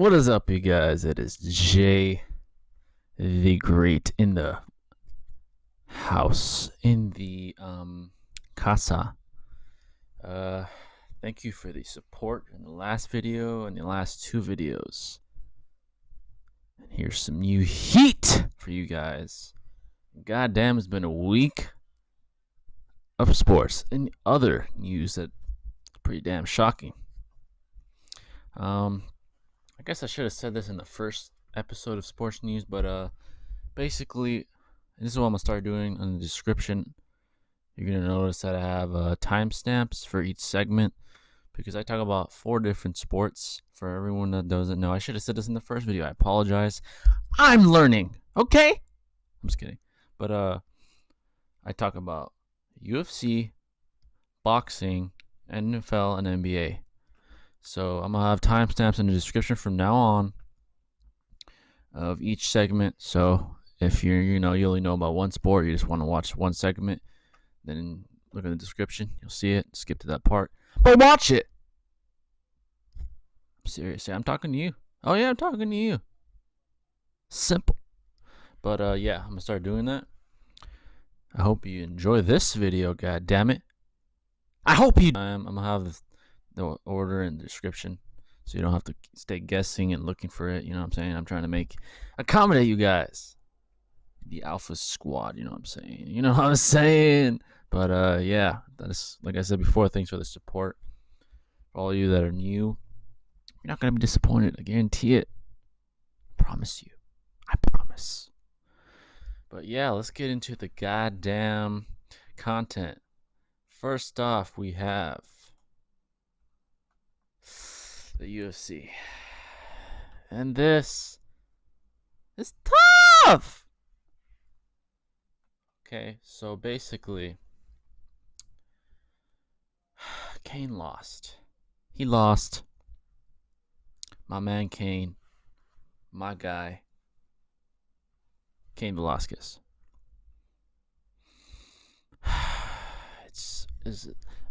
What is up, you guys? It is Jay the Great in the house, in the casa. Uh, Thank you for the support in the last video and the last two videos. And here's some new heat for you guys. Goddamn, it's been a week of sports and other news that's pretty damn shocking. I guess I should have said this in the first episode of Sports News, but basically, this is what I'm gonna start doing in the description. You're gonna notice that I have timestamps for each segment because I talk about 4 different sports. For everyone that doesn't know, I should have said this in the first video. I apologize. I'm learning. Okay, I'm just kidding. But I talk about UFC, boxing, NFL, and NBA. So I'm gonna have timestamps in the description from now on of each segment. So if you only know about one sport, you just want to watch one segment, then look in the description. You'll see it. Skip to that part, but watch it. I'm serious. I'm talking to you. Oh yeah, I'm talking to you. Simple. But yeah, I'm gonna start doing that. I hope you enjoy this video. God damn it. I hope you. I'm gonna have the order in the description, so you don't have to stay guessing and looking for it. You know what I'm saying? I'm trying to accommodate you guys, the Alpha Squad. You know what I'm saying? You know what I'm saying? But yeah, that's like I said before. Thanks for the support. For all of you that are new, you're not gonna be disappointed. I guarantee it. I promise you. I promise. But yeah, let's get into the goddamn content. First off, we have the UFC. And this is tough! Okay, so basically, Cain lost. He lost. My man Cain. My guy. Cain Velasquez.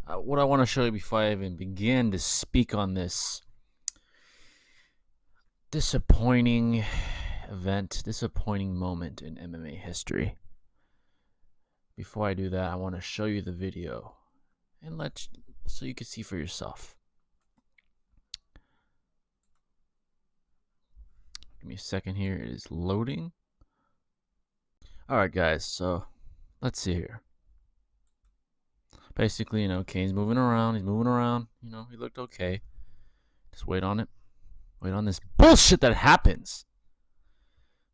What I want to show you before I even begin to speak on this disappointing event, disappointing moment in MMA history. Before I do that, I want to show you the video and so you can see for yourself. Give me a second here. It is loading. Alright guys, so let's see here. Basically, Cain's moving around. He's moving around. He looked okay. Just wait on it. Wait on this bullshit that happens.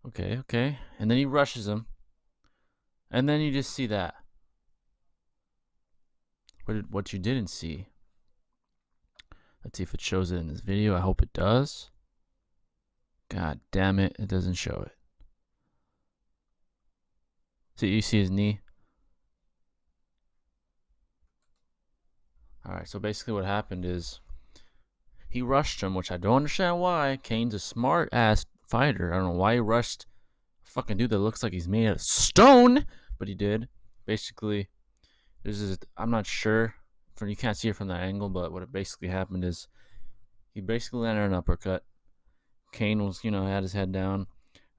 Okay. And then he rushes him. And then you just see that. What you didn't see. Let's see if it shows it in this video. I hope it does. God damn it. It doesn't show it. See, you see his knee? Alright, so basically what happened is he rushed him, which I don't understand why. Cain's a smart ass fighter. I don't know why he rushed a fucking dude that looks like he's made out of stone, but he did. Basically, I'm not sure. You can't see it from that angle, but what basically happened is he basically landed an uppercut. Cain was, had his head down.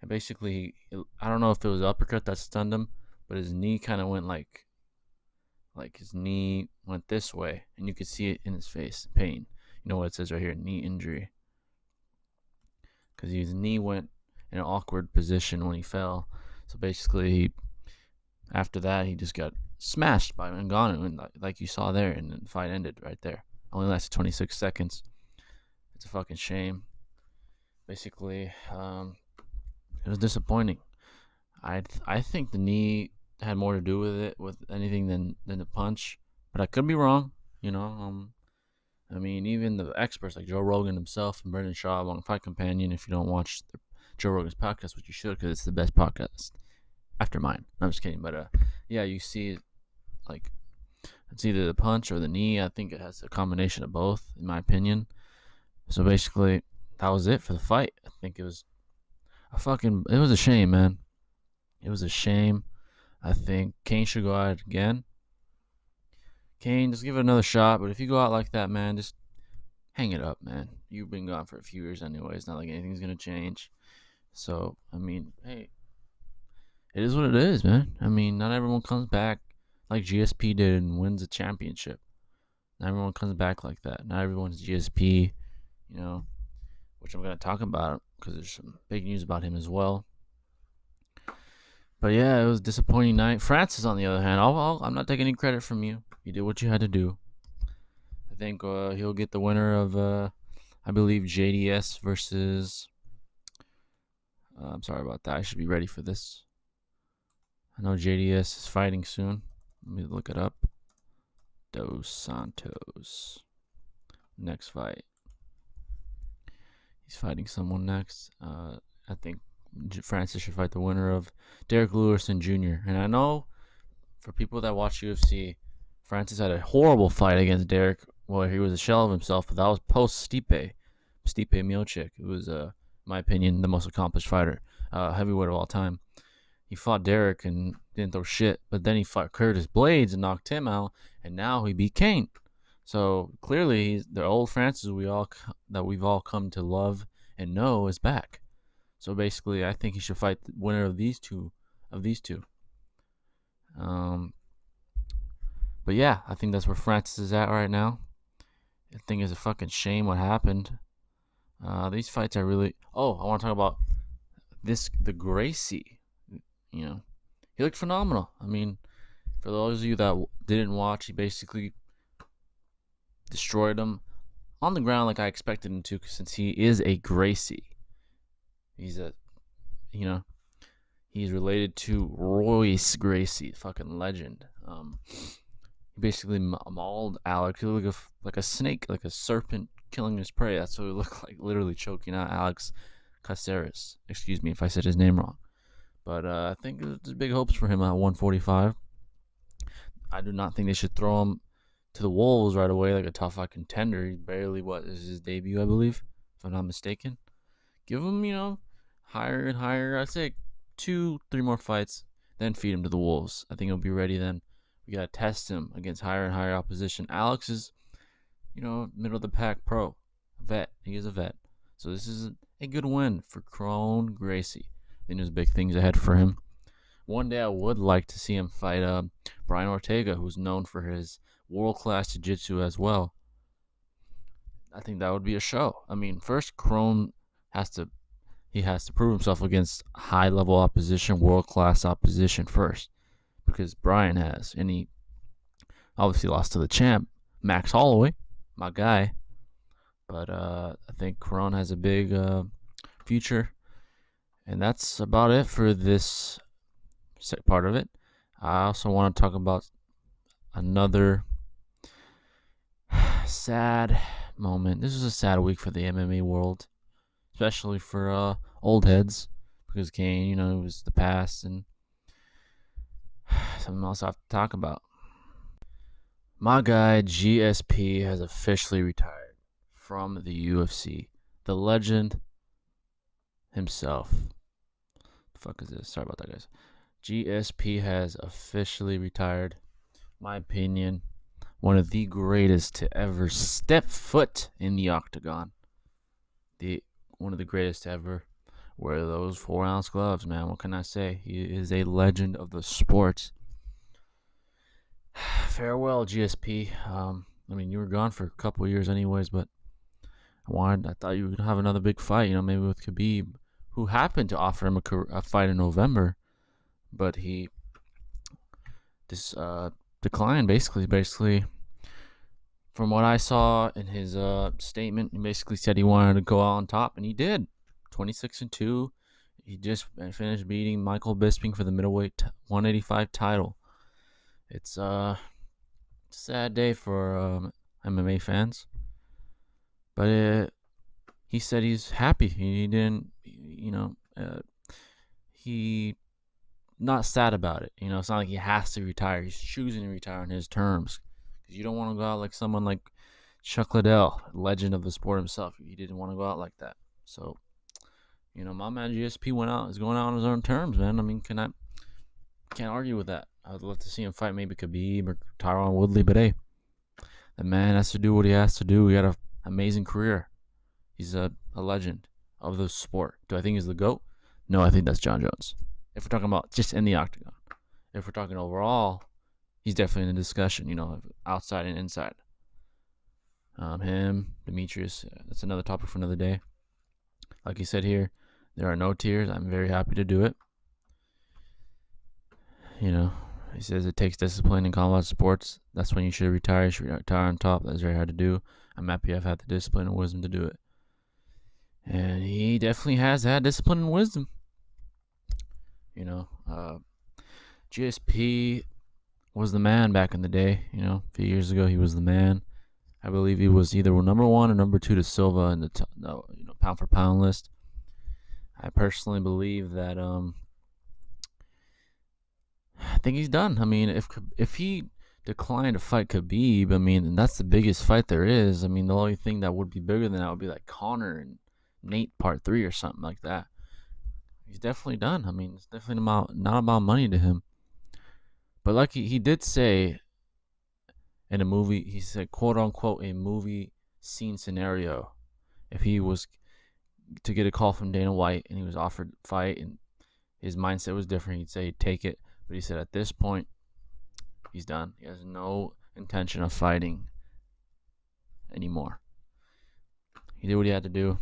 And basically, I don't know if it was uppercut that stunned him, but his knee kind of went like his knee went this way, and you could see it in his face, pain. You know what it says right here, knee injury. Because his knee went in an awkward position when he fell. So basically, after that, he just got smashed by Ngannou, and like you saw there, and the fight ended right there. Only lasted 26 seconds. It's a fucking shame. Basically, it was disappointing. I think the knee had more to do with anything than the punch, but I could be wrong. I mean, even the experts like Joe Rogan himself and Brendan Schaub on Fight Companion. If you don't watch Joe Rogan's podcast, which you should, because it's the best podcast after mine. I'm just kidding, but yeah, you see, like, it's either the punch or the knee. I think it has a combination of both, in my opinion. So basically, that was it for the fight. I think it was a shame, man. It was a shame. I think Cain should go at it again. Cain, just give it another shot. But if you go out like that, man, just hang it up, man. You've been gone for a few years anyway. It's not like anything's gonna change. So I mean, hey, it is what it is, man. I mean, not everyone comes back like GSP did and wins a championship. Not everyone comes back like that. Not everyone's GSP, you know, which I'm gonna talk about because there's some big news about him as well. But yeah, it was a disappointing night. Francis, on the other hand, I'm not taking any credit from you. You did what you had to do. I think he'll get the winner of, I believe, JDS versus. I'm sorry about that. I should be ready for this. I know JDS is fighting soon. Let me look it up. Dos Santos. Next fight. He's fighting someone next. I think Francis should fight the winner of Derek Lewison Jr. And I know for people that watch UFC, Francis had a horrible fight against Derek. Well, he was a shell of himself, but that was post Stipe Miocic, who was, in my opinion, the most accomplished fighter, heavyweight of all time. He fought Derek and didn't throw shit, but then he fought Curtis Blades and knocked him out, and now he beat Cain. So clearly, the old Francis we've all come to love and know is back. So basically, I think he should fight the winner of these two. But yeah, I think that's where Francis is at right now. I think it's a fucking shame what happened. These fights are really. Oh, I want to talk about the Gracie. You know, he looked phenomenal. I mean, for those of you that didn't watch, he basically destroyed him on the ground like I expected him to, since he is a Gracie. He's he's related to Royce Gracie, fucking legend. He basically mauled Alex. He looked like a snake, like a serpent killing his prey. That's what he looked like, literally choking out Alex Caceres. Excuse me if I said his name wrong. But I think there's big hopes for him at 145. I do not think they should throw him to the wolves right away like a tough fight contender. He's barely, what is his debut, I believe, if I'm not mistaken. Give him, higher and higher. I'd say 2-3 more fights, then feed him to the wolves. I think he'll be ready then. We gotta test him against higher and higher opposition. Alex is, middle of the pack pro, vet. He is a vet. So this is a good win for Kron Gracie. I think there's big things ahead for him. One day I would like to see him fight Brian Ortega, who's known for his world-class jiu-jitsu as well. I think that would be a show. I mean, first Kron has to prove himself against high-level opposition, world-class opposition first, because Brian has, and he obviously lost to the champ, Max Holloway, my guy. But I think Kron has a big future. And that's about it for this part of it. I also want to talk about another sad moment. This was a sad week for the MMA world, especially for old heads, because Cain, it was the past and something else I have to talk about. My guy GSP has officially retired from the UFC. The legend himself. The fuck is this? Sorry about that, guys. GSP has officially retired. My opinion, one of the greatest to ever step foot in the octagon. One of the greatest ever. Wear those 4-ounce gloves, man. What can I say? He is a legend of the sport. Farewell, GSP. I mean, you were gone for a couple of years anyways, but I thought you would have another big fight, maybe with Khabib, who happened to offer him a fight in November, but he declined. Basically, from what I saw in his statement, he basically said he wanted to go out on top, and he did. 26-2. He just finished beating Michael Bisping for the middleweight 185 title. It's a sad day for MMA fans, but he said he's happy. He didn't, he not sad about it. It's not like he has to retire. He's choosing to retire on his terms. Because you don't want to go out like someone like Chuck Liddell, legend of the sport himself. He didn't want to go out like that. So, my man GSP is going out on his own terms, man. I mean, can't argue with that. I'd love to see him fight maybe Khabib or Tyron Woodley, but hey, the man has to do what he has to do. We gotta Amazing career. He's a legend of the sport. Do I think he's the GOAT? No, I think that's John Jones. If we're talking about just in the octagon. If we're talking overall, he's definitely in the discussion, outside and inside. Him, Demetrius, that's another topic for another day. Like he said here, there are no tiers. I'm very happy to do it. He says it takes discipline in combat sports. That's when you should retire. You should retire on top. That's very hard to do. I'm happy I've had the discipline and wisdom to do it. And he definitely has had discipline and wisdom. GSP was the man back in the day. A few years ago, he was the man. I believe he was either number 1 or number 2 to Silva in the pound for pound list. I personally believe that I think he's done. I mean, if he declined to fight Khabib, that's the biggest fight there is. The only thing that would be bigger than that would be like Conor and Nate Part 3 or something like that. He's definitely done. It's definitely not about money to him. But like he did say in a movie, he said, quote unquote, a movie scene scenario. If he was to get a call from Dana White and he was offered a fight and his mindset was different, he'd say he'd take it. But he said at this point, he's done. He has no intention of fighting anymore. He did what he had to do.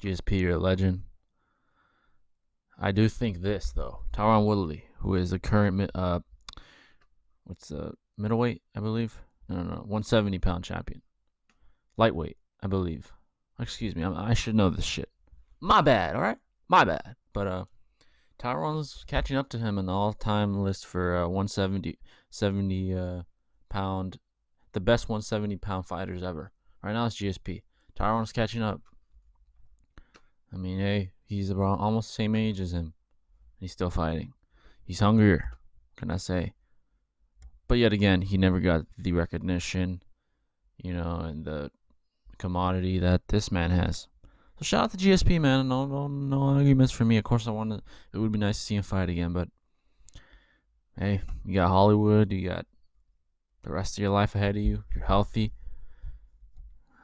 GSP, you're a legend. I do think this, though. Tyron Woodley, who is the current, middleweight, I believe? No, 170-pound champion. Lightweight, I believe. Excuse me, I should know this shit. My bad, all right? My bad. But Tyron's catching up to him in the all-time list for 170 pound, the best 170-pound fighters ever. Right now it's GSP. Tyron's catching up. Hey, he's around almost the same age as him. He's still fighting. He's hungrier, can I say? But yet again, he never got the recognition, and the commodity that this man has. So shout out to GSP, man. No arguments for me. Of course, it would be nice to see him fight again, but hey, you got Hollywood, you got the rest of your life ahead of you. You're healthy.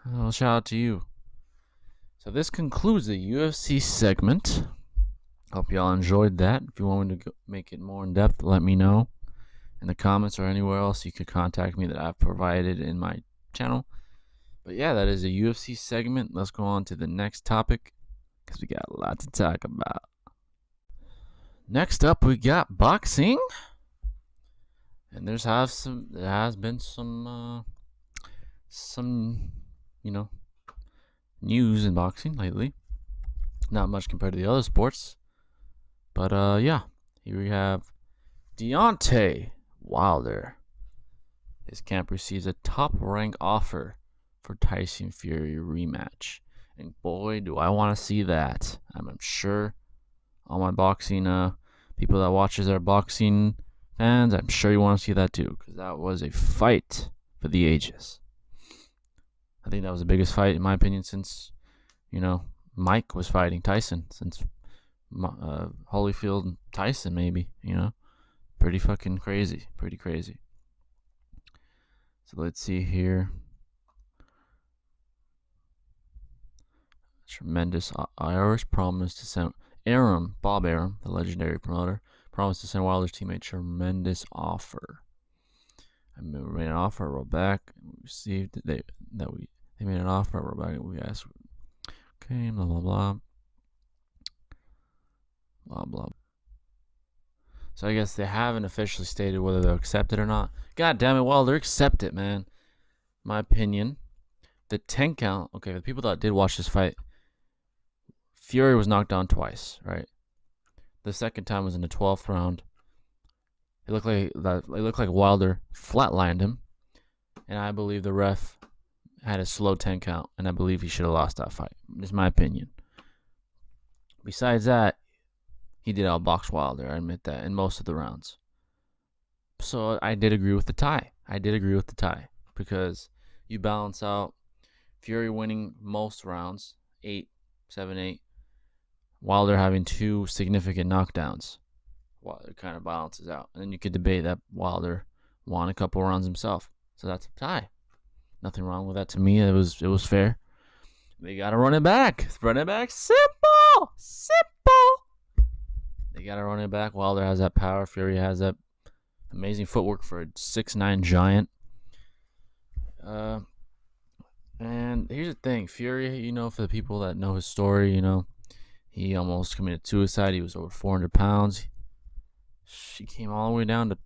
Well, shout out to you. So this concludes the UFC segment. Hope y'all enjoyed that. If you want me to make it more in depth, let me know in the comments or anywhere else you could contact me that I've provided in my channel. But yeah, that is a UFC segment. Let's go on to the next topic because we got a lot to talk about. Next up, we got boxing, and there has been some news in boxing lately. Not much compared to the other sports, but yeah, here we have Deontay Wilder. His camp receives a top-rank offer for Tyson Fury rematch, and boy, do I want to see that. I'm sure all my boxing people that watches are boxing fans. I'm sure you want to see that too, because that was a fight for the ages. I think that was the biggest fight, in my opinion, since Mike was fighting Tyson, since Holyfield and Tyson, maybe. Pretty fucking crazy. Pretty crazy. So let's see here. Tremendous Irish promised to send Bob Arum, the legendary promoter, promised to send Wilder's teammate tremendous offer. I made an offer, I wrote back, we received it. They made an offer, I wrote back, and we asked, okay, blah blah blah, blah blah. So I guess they haven't officially stated whether they'll accept it or not. God damn it, Wilder, accept it, man. My opinion, the 10 count. Okay, the people that did watch this fight, Fury was knocked down twice, right? The second time was in the 12th round. It looked like Wilder flatlined him, and I believe the ref had a slow 10 count, and I believe he should have lost that fight. It's my opinion. Besides that, he did outbox Wilder, I admit that, in most of the rounds. So I did agree with the tie. Because you balance out Fury winning most rounds, 7-8. Wilder having 2 significant knockdowns. Wilder kind of balances out. And then you could debate that Wilder won a couple rounds himself. So that's a tie. Nothing wrong with that to me. It was fair. They gotta run it back. Run it back. Simple. They gotta run it back. Wilder has that power. Fury has that amazing footwork for a 6'9" giant. And here's the thing, Fury, for the people that know his story, he almost committed suicide. He was over 400 pounds. She came all the way down to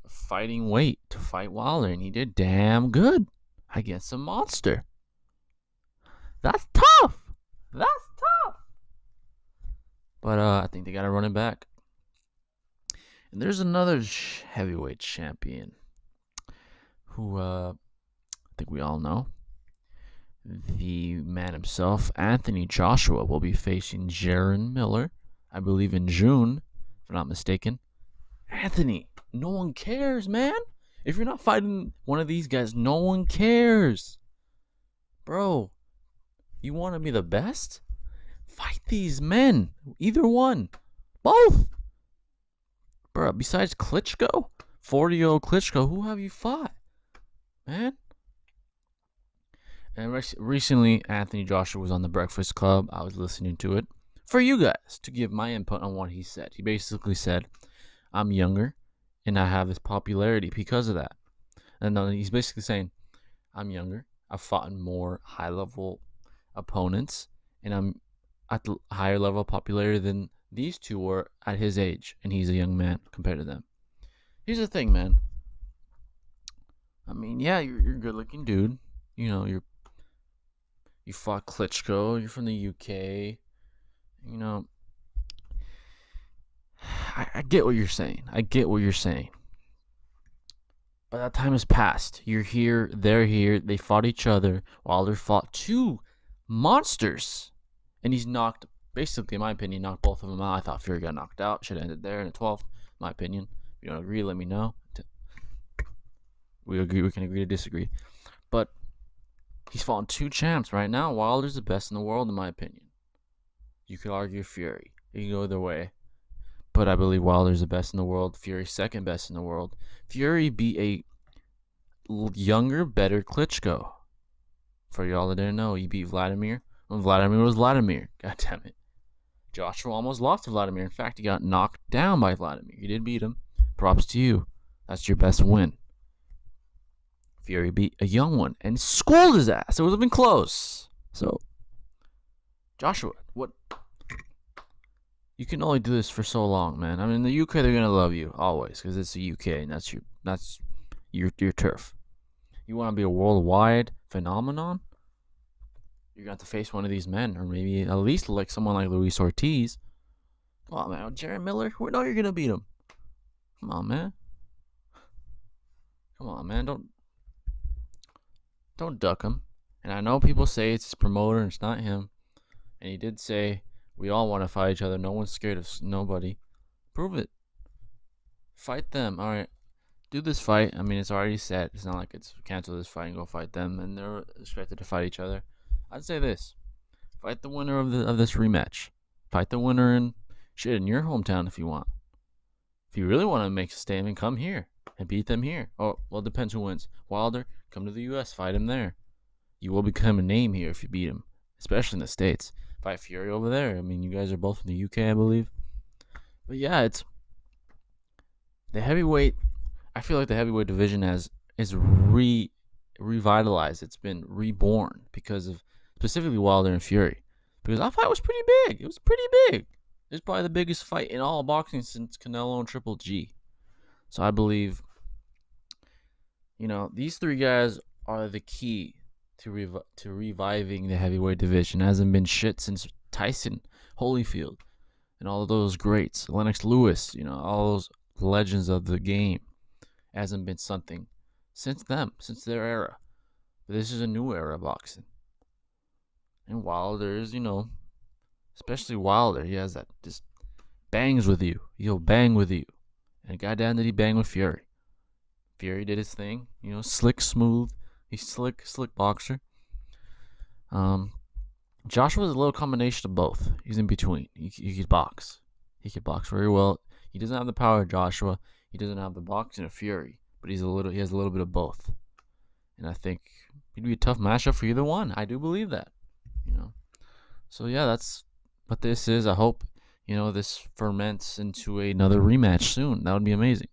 fighting weight to fight Wilder, and he did damn good against a monster. That's tough. But I think they got to run it back. And there's another heavyweight champion who I think we all know. The man himself, Anthony Joshua, will be facing Jaron Miller, I believe in June, if I'm not mistaken. Anthony, no one cares, man. If you're not fighting one of these guys, no one cares. Bro, you want to be the best? Fight these men. Either one. Both. Bro, besides Klitschko, 40-year-old Klitschko, who have you fought? Man. And recently, Anthony Joshua was on the Breakfast Club. I was listening to it for you guys to give my input on what he said. He basically said, I'm younger and I have this popularity because of that. And he's basically saying, I'm younger. I've fought more high-level opponents, and I'm at the higher level of popularity than these two were at his age, and he's a young man compared to them. Here's the thing, man. I mean, yeah, you're a good-looking dude. You fought Klitschko. You're from the UK. I get what you're saying. But that time has passed. You're here. They're here. They fought each other. Wilder fought two monsters. And he's basically, in my opinion, knocked both of them out. I thought Fury got knocked out. Should have ended there in the 12th, in my opinion. If you don't agree, let me know. We can agree to disagree. But he's fought two champs right now. Wilder's the best in the world, in my opinion. You could argue Fury. You can go either way. But I believe Wilder's the best in the world. Fury's second best in the world. Fury beat a younger, better Klitschko. For y'all that didn't know, he beat Vladimir when Vladimir was Vladimir. God damn it. Joshua almost lost to Vladimir. In fact, he got knocked down by Vladimir. You did beat him. Props to you. That's your best win. Fury beat a young one and schooled his ass. It would have been close. So, Joshua, what? You can only do this for so long, man. I mean, in the UK, they're gonna love you always because it's the UK and that's your turf. You want to be a worldwide phenomenon? You're gonna have to face one of these men, or maybe at least like someone like Luis Ortiz. Come on, man, Jaron Miller. We know you're gonna beat him. Come on, man. Don't duck him. And I know people say it's his promoter and it's not him. And he did say we all want to fight each other. No one's scared of nobody. Prove it. Fight them. All right. Do this fight. I mean, it's already set. It's not like it's cancel this fight and go fight them. And they're expected to fight each other. I'd say this. Fight the winner of this rematch. Fight the winner in your hometown if you want. If you really want to make a statement, come here and beat them here. Oh, well, it depends who wins. Wilder, come to the U.S., fight him there. You will become a name here if you beat him, especially in the States. Fight Fury over there. I mean, you guys are both from the UK, I believe. But yeah, it's the heavyweight. I feel like the heavyweight division is revitalized. It's been reborn because of specifically Wilder and Fury. Because that fight was pretty big. It was pretty big. It's probably the biggest fight in all boxing since Canelo and Triple G. So I believe, these three guys are the key to reviving the heavyweight division. It hasn't been shit since Tyson, Holyfield, and all of those greats. Lennox Lewis, all those legends of the game. It hasn't been something since their era. But this is a new era of boxing. And Wilder is, especially Wilder, he has that just bangs with you. He'll bang with you. And goddamn did he bang with Fury. Fury did his thing, slick, smooth. He's slick boxer. Joshua's a little combination of both. He's in between. He could box. He could box very well. He doesn't have the power of Joshua. He doesn't have the boxing of Fury. But he has a little bit of both. and I think it'd be a tough matchup for either one. I do believe that, you know. So yeah, that's what this is. I hope this ferments into another rematch soon. That would be amazing.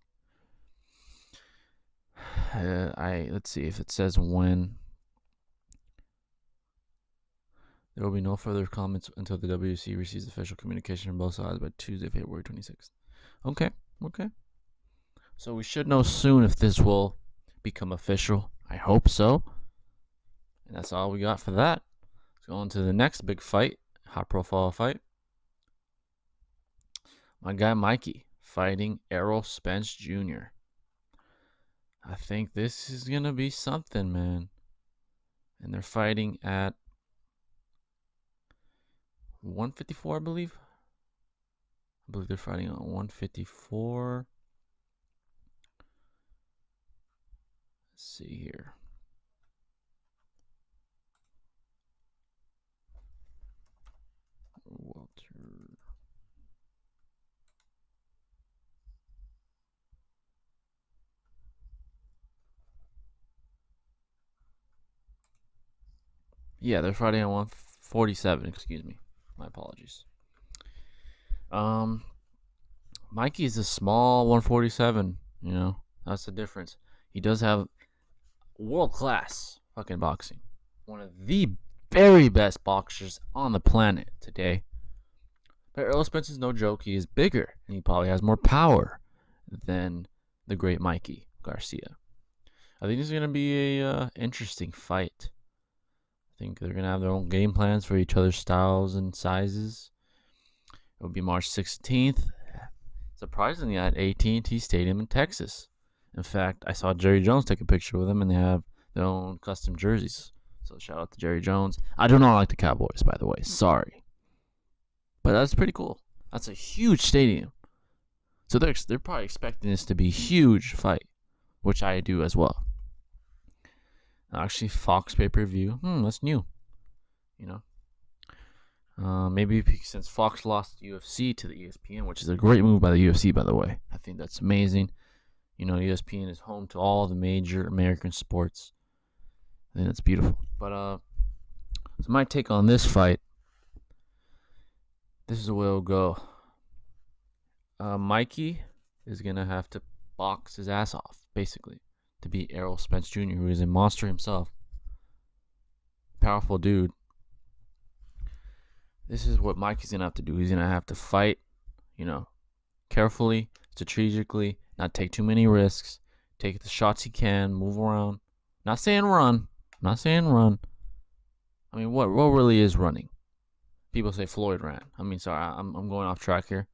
Let's see if it says when. There will be no further comments until the WC receives official communication from both sides by Tuesday, February 26th. Okay. So we should know soon if this will become official. I hope so. And that's all we got for that. Let's go on to the next big fight, high profile fight. My guy Mikey fighting Errol Spence Jr. I think this is going to be something, man. And they're fighting at 154, I believe. I believe they're fighting on 154. Let's see here. Walter. Yeah, they're fighting on 147. Excuse me. My apologies. Mikey is a small 147. That's the difference. He does have world class fucking boxing. One of the very best boxers on the planet today. But Errol Spence is no joke. He is bigger and he probably has more power than the great Mikey Garcia. I think it's going to be a interesting fight. I think they're going to have their own game plans for each other's styles and sizes. It will be March 16th, surprisingly at AT&T Stadium in Texas. In fact, I saw Jerry Jones take a picture with them, and they have their own custom jerseys. So shout out to Jerry Jones. I do not like the Cowboys, by the way. Sorry. But that's pretty cool. That's a huge stadium. So they're probably expecting this to be a huge fight, which I do as well. Actually, Fox pay-per-view. That's new. Maybe since Fox lost UFC to the ESPN, which is a great move by the UFC, by the way. I think that's amazing. ESPN is home to all the major American sports. I think that's beautiful. But so my take on this fight, this is the way it'll go. Mikey is gonna have to box his ass off, basically, to beat Errol Spence Jr., who is a monster himself. Powerful dude. This is what Mikey's gonna have to do. He's gonna have to fight, carefully, strategically, not take too many risks, take the shots he can, move around. Not saying run. I mean, what really is running? People say Floyd ran. I mean, sorry, I'm going off track here,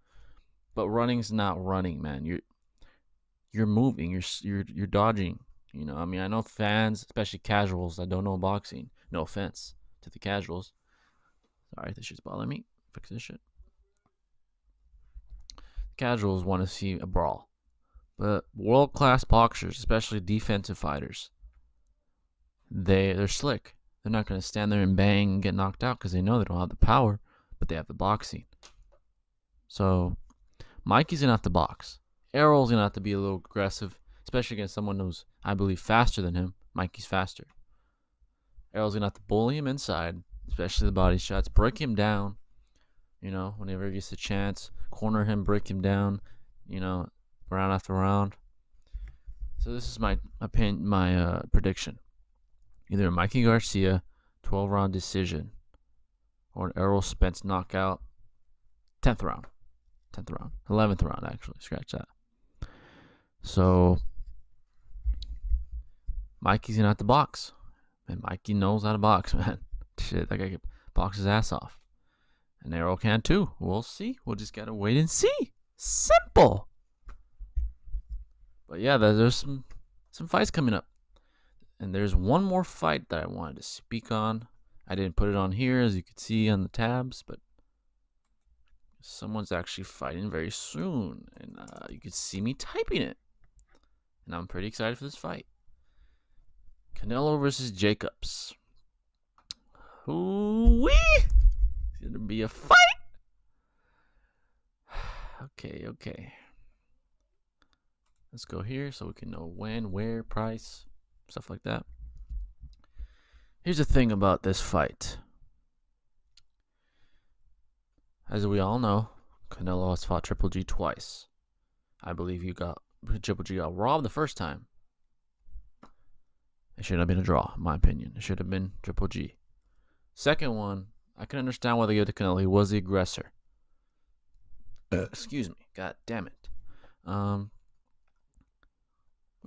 but running's not running, man. You're moving. You're dodging. I mean, I know fans, especially casuals that don't know boxing. No offense to the casuals. Sorry, this shit's bothering me. Fix this shit. Casuals want to see a brawl, but world-class boxers, especially defensive fighters, they're slick. They're not going to stand there and bang and get knocked out because they know they don't have the power, but they have the boxing. So Mikey's going to have to box. Errol's going to have to be a little aggressive, especially against someone who's, I believe, faster than him. Mikey's faster. Errol's going to have to bully him inside, especially the body shots, break him down, whenever he gets a chance, corner him, break him down, round after round. So this is my opinion, my prediction. Either Mikey Garcia, 12-round decision, or an Errol Spence knockout, 10th round, 11th round, actually. Scratch that. So Mikey's gonna have to box. And Mikey knows how to box, man. Shit, that guy can box his ass off. And Errol can too. We'll see. We'll just gotta wait and see. Simple. But yeah, there's some fights coming up. And there's one more fight that I wanted to speak on. I didn't put it on here, as you can see on the tabs, but someone's actually fighting very soon. And you can see me typing it. And I'm pretty excited for this fight. Canelo versus Jacobs. Ooh-wee! It's gonna be a fight. Okay. Let's go here so we can know when, where, price, stuff like that. Here's the thing about this fight. As we all know, Canelo has fought Triple G twice. I believe Triple G got robbed the first time. It should have been a draw, in my opinion. It should have been Triple G. Second one, I can understand why they gave it to Canelo. He was the aggressor. Excuse me. God damn it. What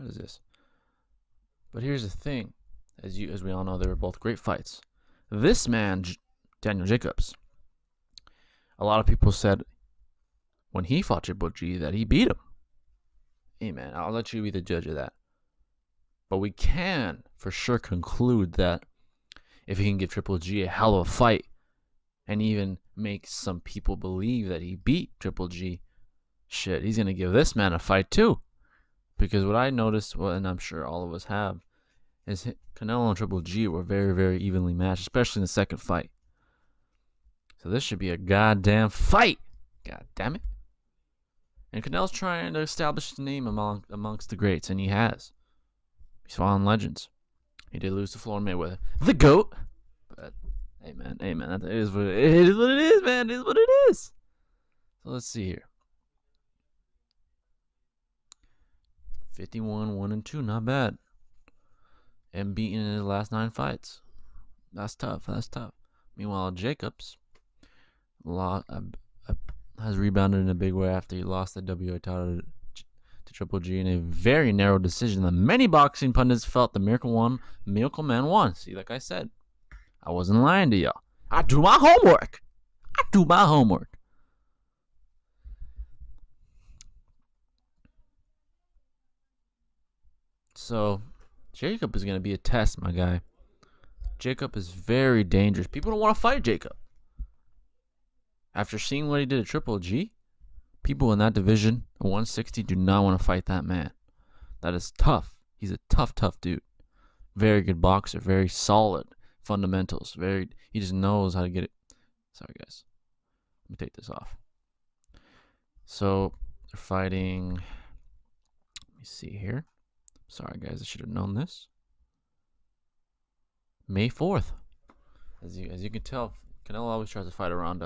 is this? But here's the thing. As we all know, they were both great fights. This man, Daniel Jacobs, a lot of people said when he fought Triple G that he beat him. Hey, man, I'll let you be the judge of that. But we can for sure conclude that if he can give Triple G a hell of a fight and even make some people believe that he beat Triple G, shit, he's going to give this man a fight too. Because what I noticed, and I'm sure all of us have, is Canelo and Triple G were very, very evenly matched, especially in the second fight. So this should be a goddamn fight. God damn it. And Canelo's trying to establish his name amongst the greats, and he has. He's fallen legends. He did lose to Floyd Mayweather, the GOAT. But hey man, that is what it is. What it is, man. It is what it is. So let's see here. 51, 1-2, not bad. And beaten in his last 9 fights. That's tough. Meanwhile, Jacobs has rebounded in a big way after he lost the WA title to Triple G in a very narrow decision that many boxing pundits felt the Miracle Man won. See, like I said, I wasn't lying to y'all. I do my homework. So, Jacob is going to be a test, my guy. Jacob is very dangerous. People don't want to fight Jacob. After seeing what he did at Triple G, people in that division, 160, do not want to fight that man. That is tough. He's a tough dude. Very good boxer. Very solid fundamentals. He just knows how to get it. Sorry, guys. Let me take this off. So, they're fighting. Let me see here. Sorry, guys. I should have known this. May 4th. As you can tell, Canelo always tries to fight around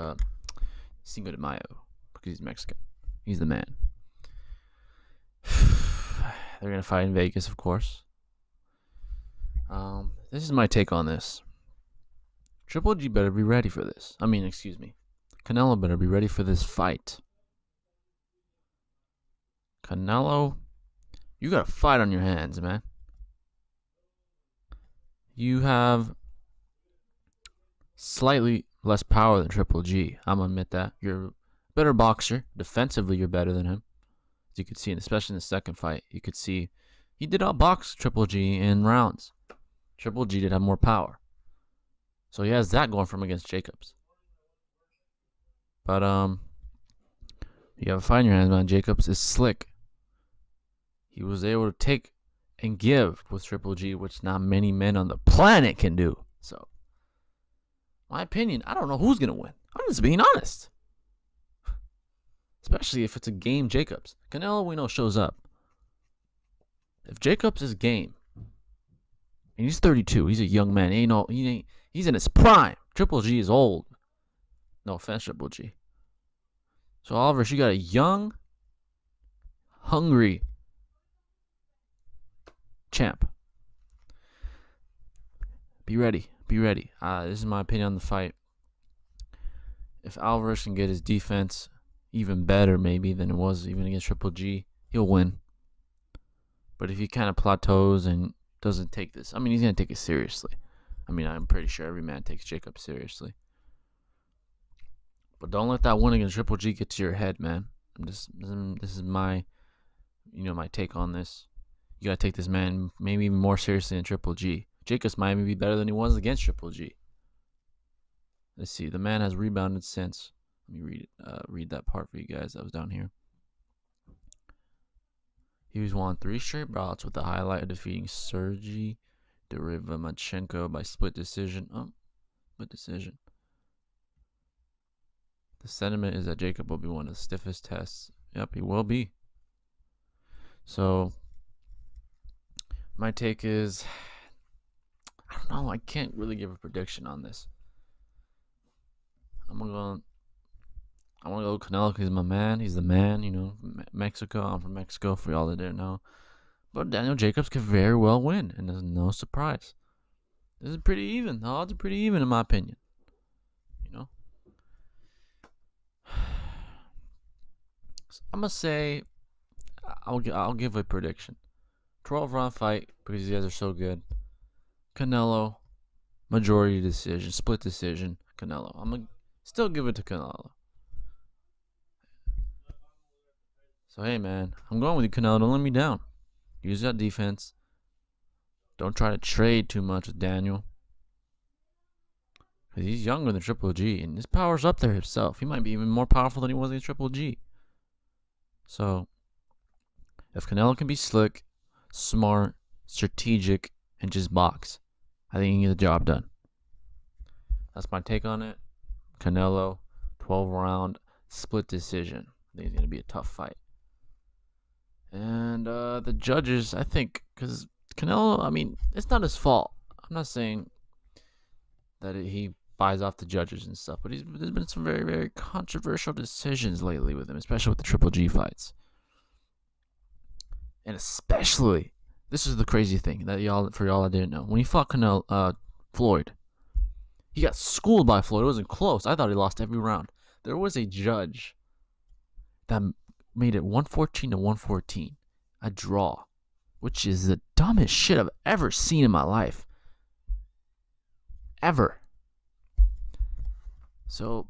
Cinco de Mayo because he's Mexican. He's the man. They're going to fight in Vegas, of course. This is my take on this. Triple G better be ready for this. Canelo better be ready for this fight. Canelo, you got a fight on your hands, man. You have slightly less power than Triple G. I'm going to admit that. You're a better boxer. Defensively, you're better than him. As you could see, especially in the second fight, you could see he did outbox Triple G in rounds. Triple G did have more power. So he has that going for him against Jacobs. But you have a fight in your hands, man. Jacobs is slick. He was able to take and give with Triple G, which not many men on the planet can do. So, my opinion, I don't know who's gonna win. I'm just being honest. Especially if it's a game Jacobs. Canelo, we know, shows up. If Jacobs is game, and he's 32, he's a young man. He's in his prime. Triple G is old. No offense, Triple G. So Oliver, you got a young, hungry champ. Be ready. This is my opinion on the fight. If Alvarez can get his defense even better, maybe than it was even against Triple G, he'll win. But if he kind of plateaus and doesn't take this, he's gonna take it seriously. I'm pretty sure every man takes Jacob seriously. But don't let that win against Triple G get to your head, man. This is my, my take on this. You gotta take this man maybe even more seriously than Triple G. Jacobs might even be better than he was against Triple G. Let's see. The man has rebounded since. Let me read that part for you guys. That was down here. He was won 3 straight bouts with the highlight of defeating Sergey Derevyanchenko by split decision. Split decision. The sentiment is that Jacob will be one of the stiffest tests. Yep, he will be. So, my take is, I don't know. I can't really give a prediction on this. I'm gonna go Canelo because he's my man. He's the man, Mexico. I'm from Mexico, for y'all that didn't know. But Daniel Jacobs could very well win, and there's no surprise. This is pretty even. The odds are pretty even, in my opinion. I'm gonna say I'll give a prediction. 12-round fight because these guys are so good. Canelo, majority decision, split decision. Canelo. I'm gonna still give it to Canelo. So hey man, I'm going with you, Canelo. Don't let me down. Use that defense. Don't try to trade too much with Daniel. Because he's younger than Triple G, and his power's up there himself. He might be even more powerful than he was against Triple G. So, if Canelo can be slick, smart, strategic, and just box, I think he can get the job done. That's my take on it. Canelo, 12-round, split decision. I think it's going to be a tough fight. And the judges, I think, because Canelo, I mean, it's not his fault. I'm not saying that he buys off the judges and stuff, but there's been some very, very controversial decisions lately with him, especially with the Triple G fights. And especially, this is the crazy thing that y'all that didn't know. When he fought Floyd, he got schooled by Floyd. It wasn't close. I thought he lost every round. There was a judge that made it 114 to 114, a draw, which is the dumbest shit I've ever seen in my life. Ever. So,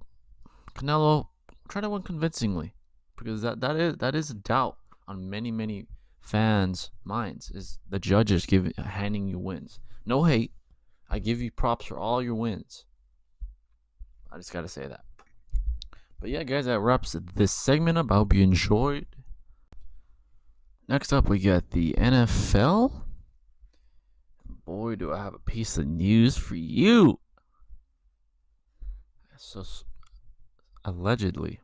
Canelo, try to win convincingly, because that is a doubt on many fans' minds, is the judges handing you wins. No hate. I give you props for all your wins. I just gotta say that. But yeah, guys, that wraps this segment up. I hope you enjoyed. Next up, we got the NFL. Boy, do I have a piece of news for you. So, allegedly,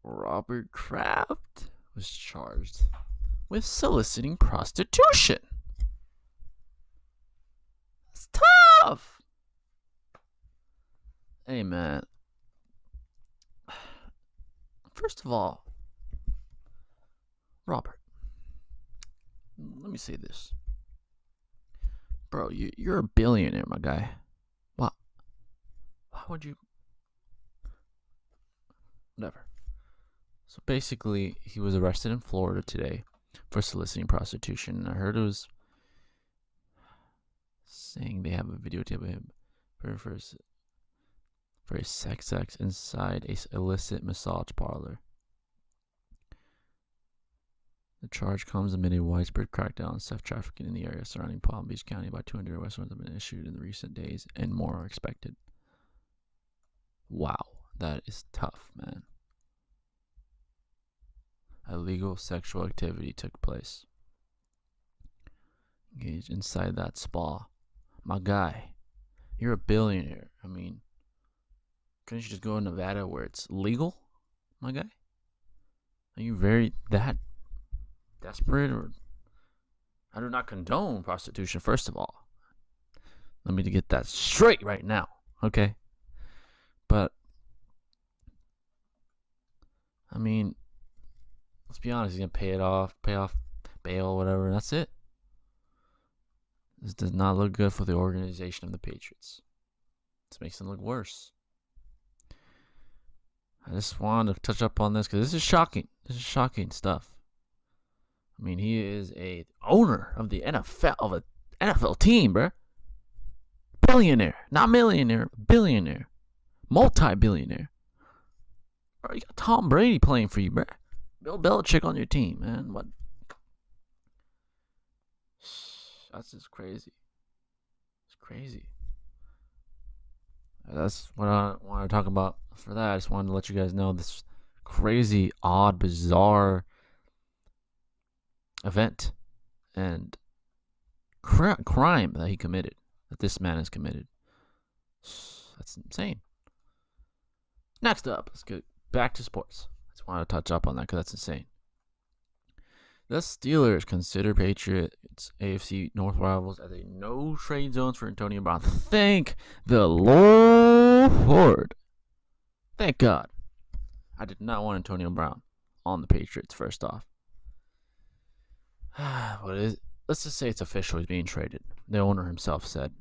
Robert Kraft was charged with soliciting prostitution. It's tough. Hey, man. First of all, Robert, let me say this. Bro, you're a billionaire, my guy. Why would you? Whatever. So basically, he was arrested in Florida today for soliciting prostitution. And I heard it was saying they have a videotape of him for a sex acts inside a illicit massage parlor. The charge comes amid a widespread crackdown on sex trafficking in the area surrounding Palm Beach County. About 200 arrests have been issued in the recent days, and more are expected. Wow, that is tough, man. Illegal sexual activity took place. Engaged inside that spa. My guy, you're a billionaire. I mean, couldn't you just go to Nevada where it's legal, my guy? Are you that desperate? Or I do not condone prostitution, first of all. Let me get that straight right now, okay? But I mean, let's be honest, he's gonna pay off bail, whatever, and that's it. This does not look good for the organization of the Patriots. This makes them look worse. I just wanted to touch up on this because this is shocking. This is shocking stuff. I mean, he is a owner of the NFL, of an NFL team, bruh. Billionaire, not millionaire, billionaire, multi-billionaire. Bro, you got Tom Brady playing for you, bruh. Bill Belichick on your team, man. What? That's just crazy. It's crazy. That's what I want to talk about for that. I just wanted to let you guys know this crazy, odd, bizarre event and crime that he committed, that this man has committed. That's insane. Next up, let's get back to sports. I just wanted to touch up on that because that's insane. The Steelers consider Patriots AFC North rivals as a no-trade zones for Antonio Brown. Thank the Lord. Thank God. I did not want Antonio Brown on the Patriots, first off. What is? Let's just say it's official. He's being traded. The owner himself said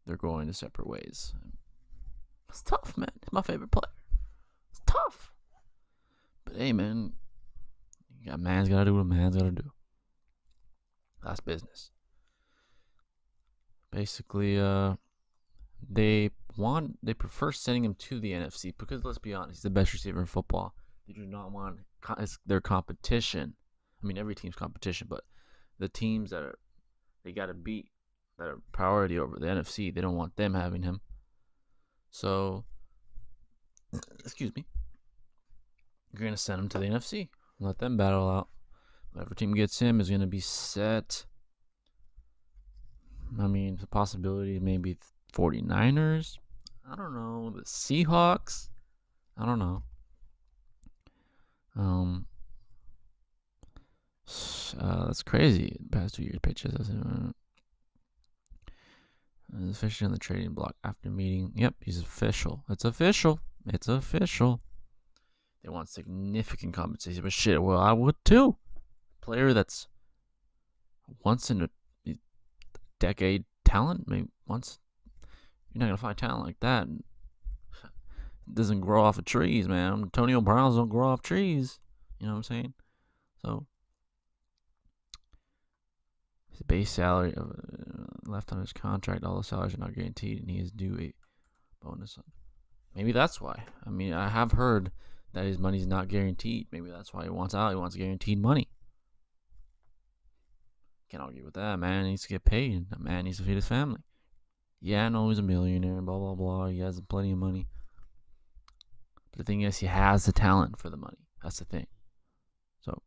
they're going to separate ways. It's tough, man. He's my favorite player. It's tough. But hey, man, man's got to do what a man's got to do. That's business. Basically, they prefer sending him to the NFC because, let's be honest, he's the best receiver in football. They do not want their competition. I mean, every team's competition, but the teams that they got to beat, that are priority over the NFC, they don't want them having him. So, excuse me, you're gonna send him to the NFC, let them battle out. Whatever team gets him is gonna be set. I mean, the possibility maybe 49ers. I don't know. The Seahawks. I don't know. That's crazy. The past 2 years, Patriots officially on the trading block after meeting. Yep, he's official. It's official. It's official. They want significant compensation, but shit, well, I would too. Player that's once in a decade talent, maybe once. You're not gonna find talent like that. It doesn't grow off of trees, man. Antonio Browns don't grow off trees. You know what I'm saying? So his base salary left on his contract, all the salaries are not guaranteed, and he is due a bonus. Maybe that's why. I mean, I have heard that his money's not guaranteed. Maybe that's why he wants out. He wants guaranteed money. Can't argue with that, man. He needs to get paid. That man needs to feed his family. Yeah, I know he's a millionaire, blah, blah, blah. He has plenty of money. But the thing is, he has the talent for the money. That's the thing. So,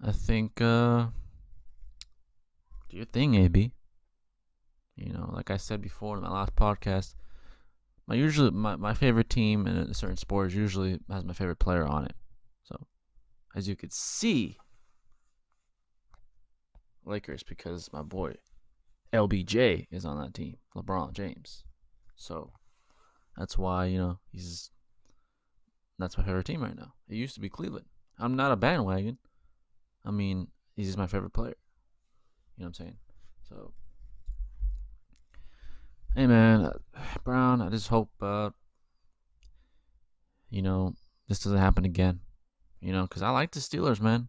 I think, do your thing, AB. You know, like I said before in my last podcast, my favorite team in a certain sport usually has my favorite player on it. So, as you could see, Lakers, because my boy LBJ is on that team, LeBron James. So that's why, that's my favorite team right now. It used to be Cleveland. I'm not a bandwagon. I mean, he's just my favorite player. You know what I'm saying? So, hey man, Brown, I just hope this doesn't happen again. Because I like the Steelers, man.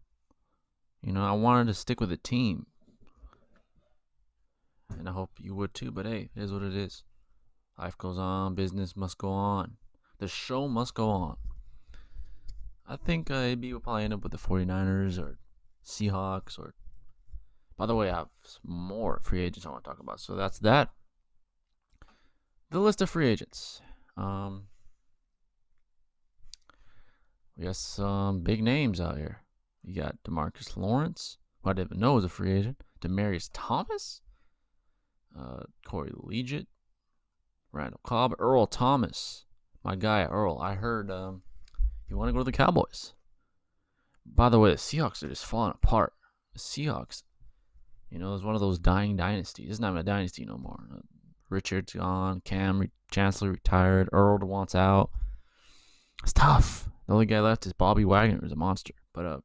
I wanted to stick with the team. And I hope you would too, but hey, it is what it is. Life goes on, business must go on. The show must go on. I think AB will probably end up with the 49ers or Seahawks or... By the way, I have some more free agents I want to talk about. So that's that. The list of free agents. We got some big names out here. You got DeMarcus Lawrence, who I didn't even know was a free agent. Demaryius Thomas. Corey Liuget. Randall Cobb. Earl Thomas. My guy, Earl. I heard you want to go to the Cowboys. By the way, the Seahawks are just falling apart. The Seahawks, is one of those dying dynasties. It's not even a dynasty no more. Richard's gone. Chancellor retired. Earl wants out. It's tough. The only guy left is Bobby Wagner, who's a monster. But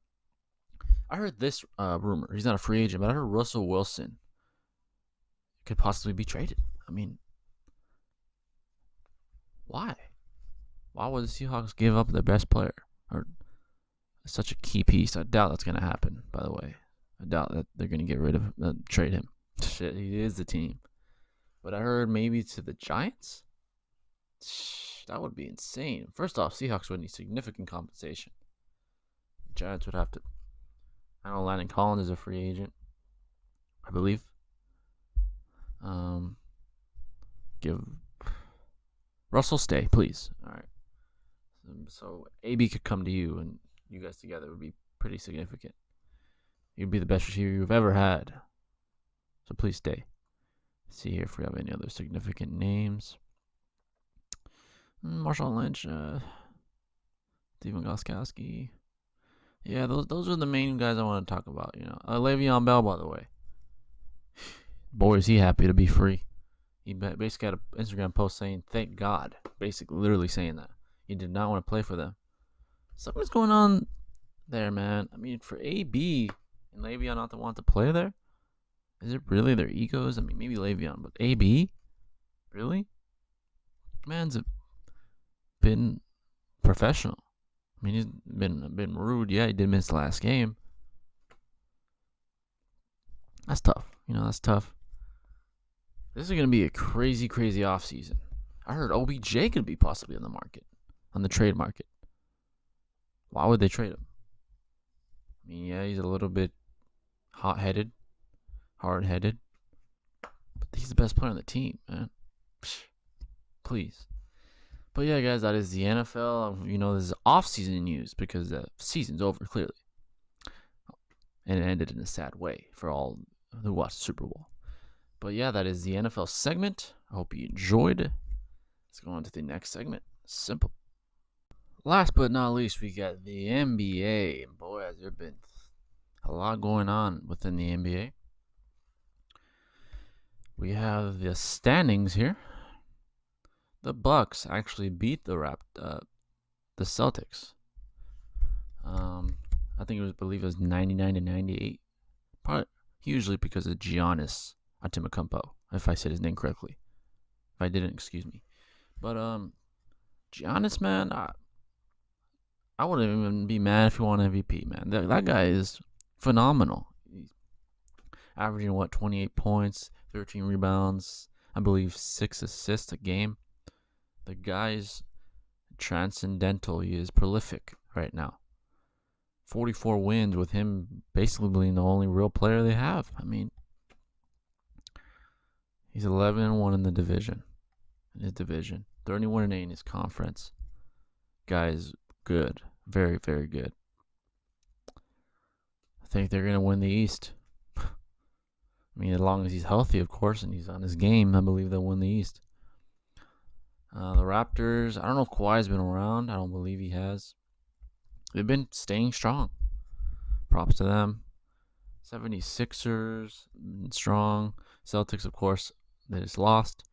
I heard this rumor. He's not a free agent, but I heard Russell Wilson could possibly be traded. I mean, why? Why would the Seahawks give up their best player or such a key piece? I doubt that's going to happen, by the way. I doubt that they're going to get rid of trade him. Shit, he is the team. But I heard maybe to the Giants? That would be insane. First off, Seahawks would need significant compensation. The Giants would have to... I know Landon Collins is a free agent, I believe. Give Russell stay, please. All right. So AB could come to you, and you guys together would be pretty significant. You'd be the best receiver you've ever had. So please stay. Let's see here if we have any other significant names. Marshawn Lynch. Steven Gostkowski. Yeah, those are the main guys I want to talk about. Le'Veon Bell, by the way. Boy, is he happy to be free. He basically had an Instagram post saying, "Thank God," basically, literally saying that he did not want to play for them. Something's going on there, man. I mean, for AB and Le'Veon not to want to play there, is it really their egos? I mean, maybe Le'Veon, but AB, really? Man's been professional. I mean, he's been rude. Yeah, he did miss the last game. That's tough. That's tough. This is going to be a crazy, crazy offseason. I heard OBJ could be possibly on the market, on the trade market. Why would they trade him? I mean, yeah, he's a little bit hot-headed, hard-headed, but he's the best player on the team, man. Please. But yeah, guys, that is the NFL. This is off-season news because the season's over, clearly. And it ended in a sad way for all who watched the Super Bowl. But yeah, that is the NFL segment. I hope you enjoyed. Let's go on to the next segment. Simple. Last but not least, we got the NBA. And boy, has there been a lot going on within the NBA. We have the standings here. The Bucks actually beat the Celtics. I think I believe it was 99-98. Probably hugely because of Giannis Antetokounmpo, if I said his name correctly. If I didn't, excuse me. But Giannis, man, I wouldn't even be mad if he won MVP, man. That guy is phenomenal. He's averaging 28 points, 13 rebounds, I believe 6 assists a game. The guy's transcendental. He is prolific right now. 44 wins with him basically being the only real player they have. I mean, he's 11-1 in his division. 31-8 in his conference. Guy's good. Very, very good. I think they're going to win the East. I mean, as long as he's healthy, of course, and he's on his game, I believe they'll win the East. The Raptors, I don't know if Kawhi's been around. I don't believe he has. They've been staying strong. Props to them. 76ers, strong. Celtics, of course, they just lost.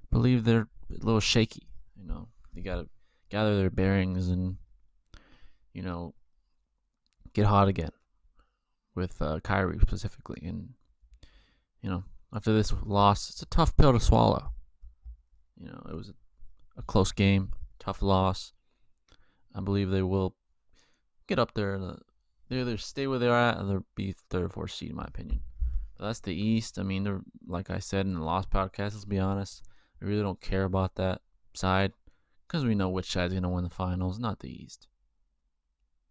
Believe they're a little shaky. They got to gather their bearings and, get hot again with Kyrie specifically. And, after this loss, it's a tough pill to swallow. It was a close game, tough loss. I believe they will get up there. They either stay where they're at or they'll be third or fourth seed, in my opinion. But that's the East. I mean, they're, like I said in the last podcast, let's be honest, we really don't care about that side because we know which side's going to win the finals, not the East.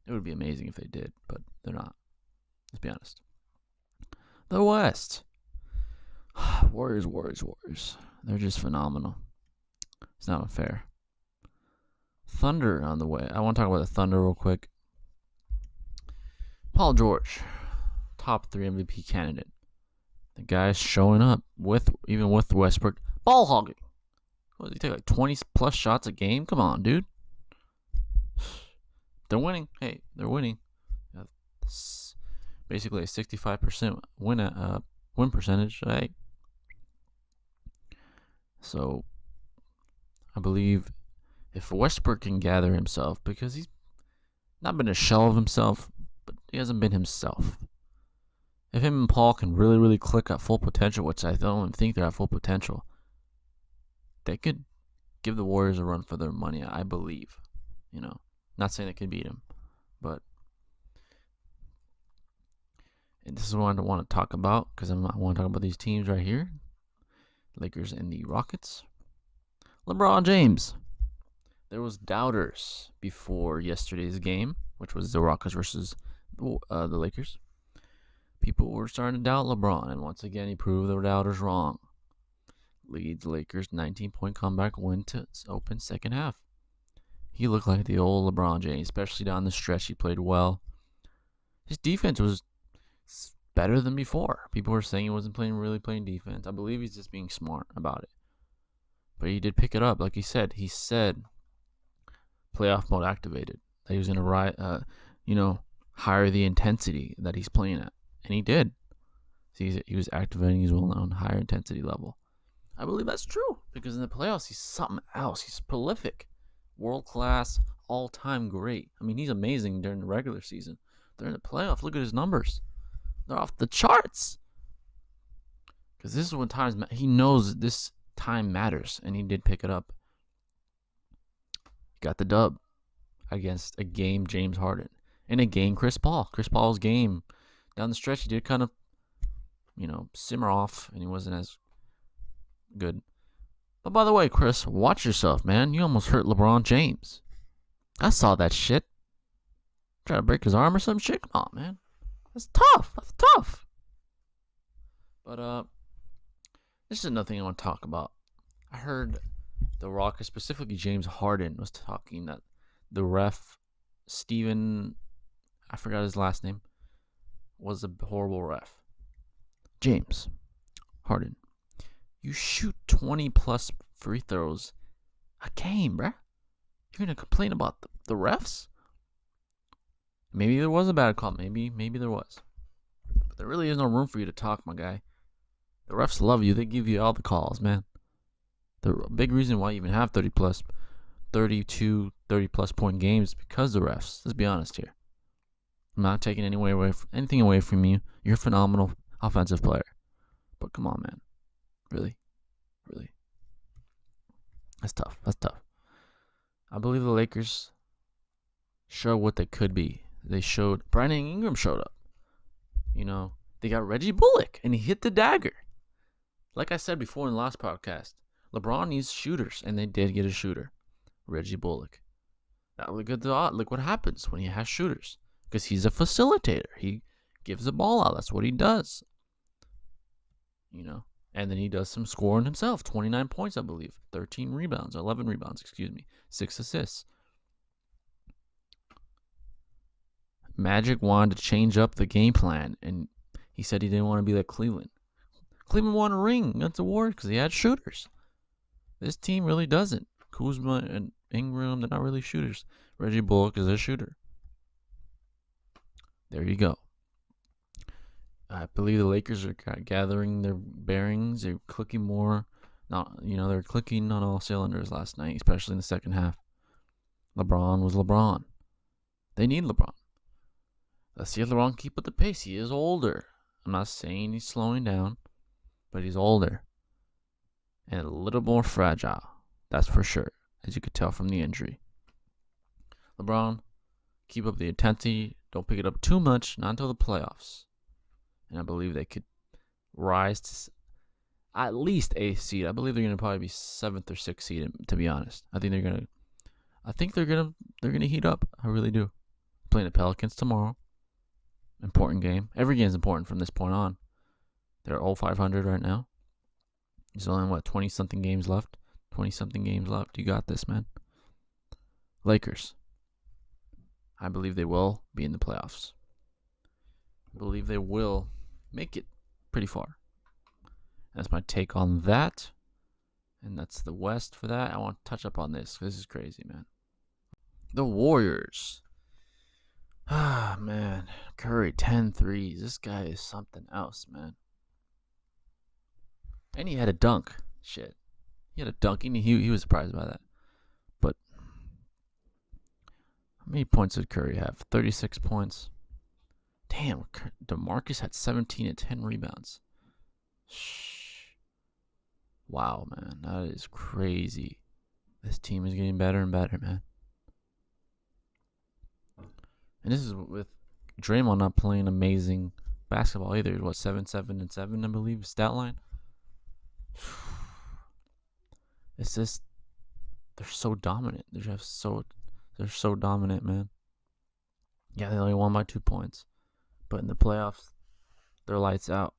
It would be amazing if they did, but they're not. Let's be honest. The West. Warriors. They're just phenomenal. It's not fair. Thunder on the way. I want to talk about the Thunder real quick. Paul George, top 3 MVP candidate. The guy's showing up even with Westbrook ball hogging. What does he take, like 20 plus shots a game? Come on, dude. They're winning. Hey, they're winning. Basically a 65% win percentage. Hey. So I believe if Westbrook can gather himself, because he's not been a shell of himself, but he hasn't been himself. If him and Paul can really, really click at full potential, which I don't even think they're at full potential, they could give the Warriors a run for their money, I believe. Not saying they could beat him, but this is what I want to talk about because I want to talk about these teams right here. Lakers and the Rockets. LeBron James. There was doubters before yesterday's game, which was the Rockets versus the Lakers. People were starting to doubt LeBron, and once again, he proved the doubters wrong. Leads Lakers 19-point comeback win to open second half. He looked like the old LeBron James, especially down the stretch. He played well. His defense was better than before. People were saying he wasn't really playing defense. I believe he's just being smart about it. But he did pick it up. Like he said, playoff mode activated. that he was going to, higher the intensity that he's playing at. And he did. He was activating his well-known higher intensity level. I believe that's true because in the playoffs, he's something else. He's prolific, world-class, all-time great. I mean, he's amazing during the regular season. During the playoffs, look at his numbers. They're off the charts. Because this is when he knows this time matters, and he did pick it up. He got the dub against a game James Harden. And a game Chris Paul. Chris Paul's game down the stretch, he did kind of, simmer off, and he wasn't as good. But by the way, Chris, watch yourself, man. You almost hurt LeBron James. I saw that shit. Try to break his arm or some shit. Come on, man. That's tough. That's tough. But this is another thing I want to talk about. I heard the Rockets, specifically James Harden, was talking that the ref, Steven, I forgot his last name, was a horrible ref. James Harden, you shoot 20 plus free throws a game, bruh. You're going to complain about the refs? Maybe there was a bad call. Maybe there was. But there really is no room for you to talk, my guy. The refs love you. They give you all the calls, man. The big reason why you even have 30 plus point games is because of the refs. Let's be honest here. I'm not taking anything away from you. You're a phenomenal offensive player. But come on, man. Really? That's tough. I believe the Lakers show what they could be. They showed Brandon Ingram showed up. They got Reggie Bullock, and he hit the dagger. Like I said before in the last podcast, LeBron needs shooters, and they did get a shooter, Reggie Bullock. Now look what happens when he has shooters, because he's a facilitator. He gives the ball out. That's what he does. And then he does some scoring himself. 29 points, I believe. 11 rebounds, 6 assists. Magic wanted to change up the game plan, and he said he didn't want to be like Cleveland. Cleveland won a ring against the Warriors because he had shooters. This team really doesn't. Kuzma and Ingram, they're not really shooters. Reggie Bullock is a shooter. There you go. I believe the Lakers are gathering their bearings. They're clicking more. They're clicking on all cylinders last night, especially in the second half. LeBron was LeBron. They need LeBron. Let's see if LeBron keep up the pace. He is older. I'm not saying he's slowing down, but he's older and a little more fragile. That's for sure, as you could tell from the injury. LeBron, keep up the intensity. Don't pick it up too much, not until the playoffs. And I believe they could rise to at least 8th seed. I believe they're going to probably be 7th or 6th seed, to be honest. I think they're going to heat up. I really do. Playing the Pelicans tomorrow. Important game. Every game is important from this point on. They're all 500 right now. There's only 20-something games left. You got this, man. Lakers. I believe they will be in the playoffs. I believe they will make it pretty far. That's my take on that. And that's the West for that. I want to touch up on this. This is crazy, man. The Warriors. Man. Curry, 10 threes. This guy is something else, man. And he had a dunk. Shit. He had a dunk. He was surprised by that. But how many points did Curry have? 36 points. Damn, DeMarcus had 17 and 10 rebounds. Wow, man. That is crazy. This team is getting better and better, man. And this is with Draymond not playing amazing basketball either. 7-7-7, I believe, stat line. It's just, they're so dominant. They're so dominant, man. Yeah, they only won by 2 points. But in the playoffs, they're lights out.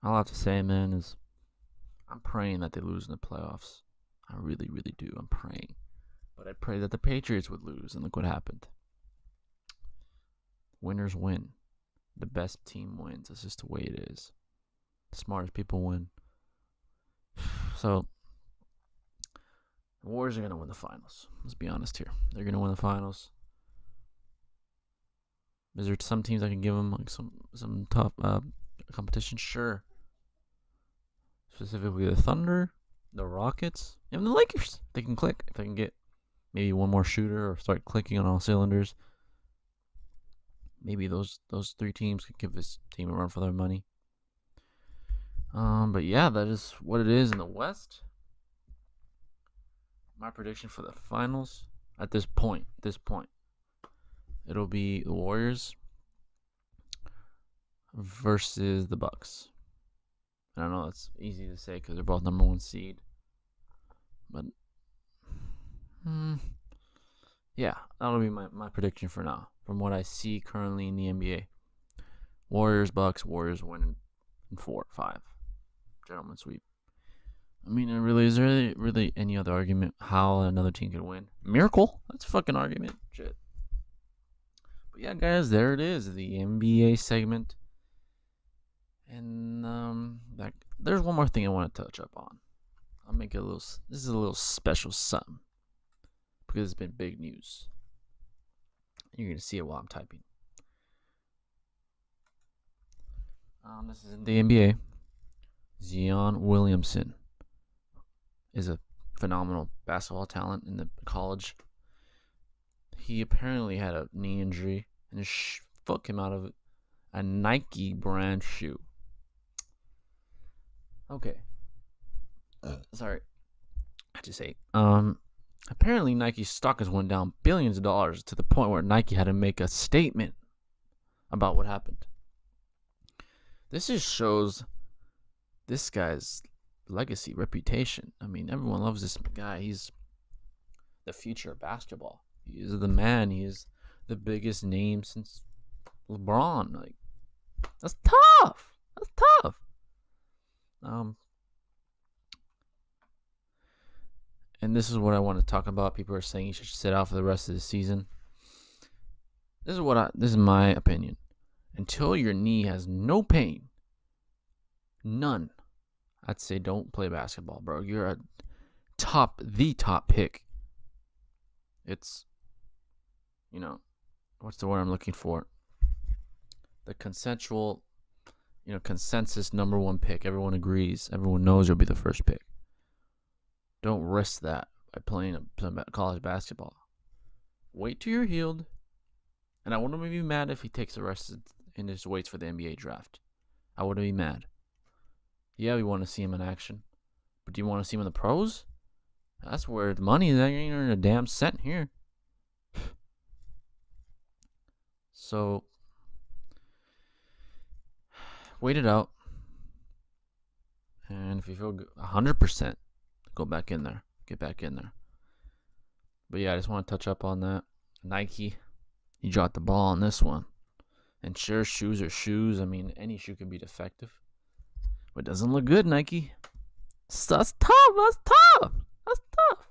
All I have to say, man, is I'm praying that they lose in the playoffs. I really, really do. I'm praying. But I pray that the Patriots would lose, and look what happened. Winners win. The best team wins. That's just the way it is. The smartest people win. So, The Warriors are going to win the finals. Let's be honest here. They're going to win the finals. Is there some teams I can give them like some tough competition? Sure. Specifically the Thunder, the Rockets, and the Lakers. They can click. If they can get maybe one more shooter or start clicking on all cylinders, maybe those three teams could give this team a run for their money. But yeah, that is what it is in the West. My prediction for the finals at this point, it'll be the Warriors versus the Bucks. I don't know, it's easy to say because they're both number one seed. But, yeah, that'll be my prediction for now. From what I see currently in the NBA. Warriors, Bucks, Warriors win in 4 or 5. Gentlemen sweep. I mean, is there really any other argument how another team could win? Miracle? That's a fucking argument. Shit. But yeah, guys, there it is. The NBA segment. And there's one more thing I want to touch up on. I'll make it this is a little special something. Because it's been big news. You're going to see it while I'm typing. This is in the NBA. Zion Williamson is a phenomenal basketball talent in the college. He apparently had a knee injury and his foot came out of a Nike brand shoe. Okay. Sorry. I just say. Apparently Nike's stock has went down billions of dollars to the point where Nike had to make a statement about what happened. This just shows this guy's legacy, reputation. I mean, everyone loves this guy. He's the future of basketball. He is the man. He is the biggest name since LeBron. Like, that's tough. That's tough. And this is what I want to talk about. People are saying he should sit out for the rest of the season. This is my opinion. Until your knee has no pain, none, I'd say don't play basketball, bro. You're the top pick. It's, what's the word I'm looking for? The consensus number one pick. Everyone agrees. Everyone knows you'll be the first pick. Don't risk that by playing some college basketball. Wait till you're healed. And I wouldn't be mad if he takes the rest and just waits for the NBA draft. I wouldn't be mad. Yeah, we want to see him in action. But do you want to see him in the pros? That's where the money is. I ain't earning a damn cent here. So, wait it out. And if you feel 100%, go back in there. Get back in there. But yeah, I just want to touch up on that. Nike, you dropped the ball on this one. And sure, shoes are shoes. I mean, any shoe can be defective. But it doesn't look good, Nike. That's tough. That's tough. That's tough.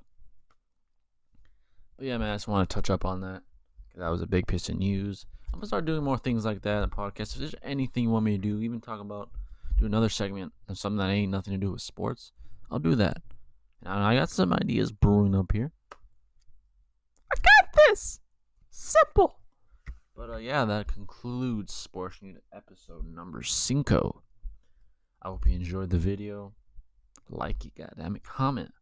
But yeah, man, I just want to touch up on that. That was a big piece of news. I'm going to start doing more things like that in podcasts. If there's anything you want me to do, even talk about, do another segment of something that ain't nothing to do with sports, I'll do that. And I got some ideas brewing up here. I got this. Simple. But yeah, that concludes Sports News episode number 5. I hope you enjoyed the video. Like it, goddammit. Comment.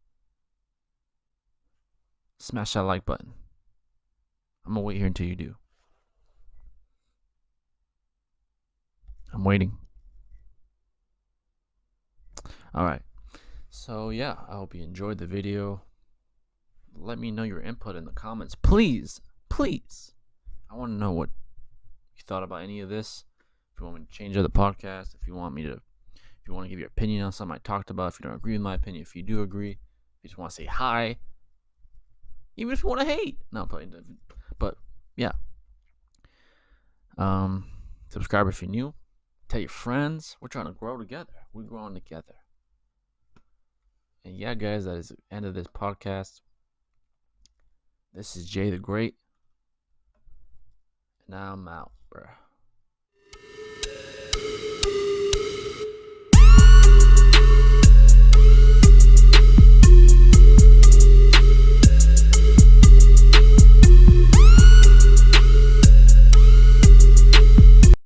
Smash that like button. I'm gonna wait here until you do. I'm waiting. Alright. So yeah, I hope you enjoyed the video. Let me know your input in the comments. Please. Please. I want to know what you thought about any of this. If you want me to change the podcast, if you want to give your opinion on something I talked about, if you don't agree with my opinion, if you do agree, if you just want to say hi, even if you want to hate. No, but yeah. Subscribe if you're new. Tell your friends. We're trying to grow together. We're growing together. And yeah, guys, that is the end of this podcast. This is Jay the Great. And I'm out, bruh.